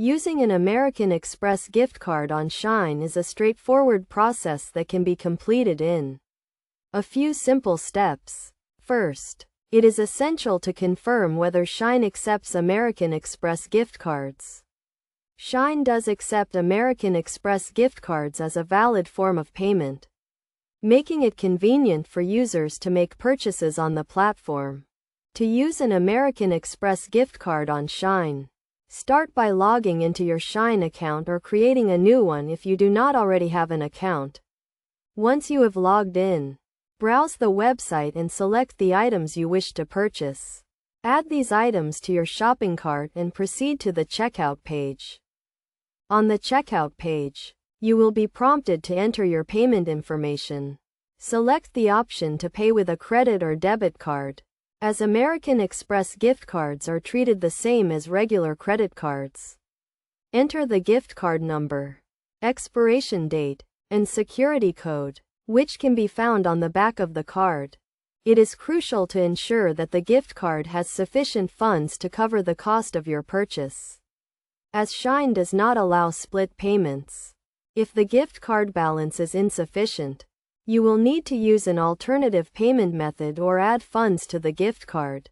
Using an American Express gift card on Shein is a straightforward process that can be completed in a few simple steps. First, it is essential to confirm whether Shein accepts American Express gift cards. Shein does accept American Express gift cards as a valid form of payment, making it convenient for users to make purchases on the platform. To use an American Express gift card on Shein, start by logging into your Shein account or creating a new one if you do not already have an account. Once you have logged in, browse the website and select the items you wish to purchase. Add these items to your shopping cart and proceed to the checkout page. On the checkout page, you will be prompted to enter your payment information. Select the option to pay with a credit or debit card, as American Express gift cards are treated the same as regular credit cards. Enter the gift card number, expiration date, and security code, which can be found on the back of the card. It is crucial to ensure that the gift card has sufficient funds to cover the cost of your purchase, as Shein does not allow split payments. If the gift card balance is insufficient, you will need to use an alternative payment method or add funds to the gift card.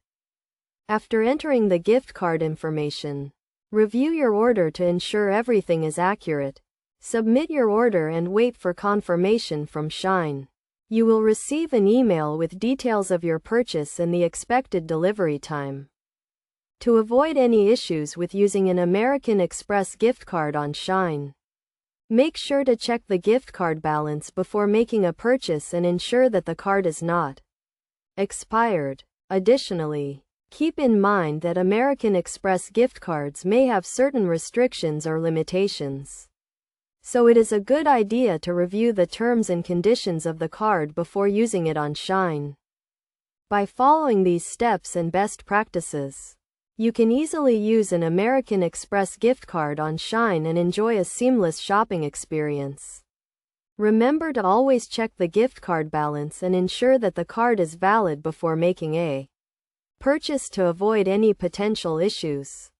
After entering the gift card information, review your order to ensure everything is accurate. Submit your order and wait for confirmation from Shein. You will receive an email with details of your purchase and the expected delivery time. To avoid any issues with using an American Express gift card on Shein, make sure to check the gift card balance before making a purchase and ensure that the card is not expired. Additionally, keep in mind that American Express gift cards may have certain restrictions or limitations, so it is a good idea to review the terms and conditions of the card before using it on Shein. By following these steps and best practices, you can easily use an American Express gift card on Shein and enjoy a seamless shopping experience. Remember to always check the gift card balance and ensure that the card is valid before making a purchase to avoid any potential issues.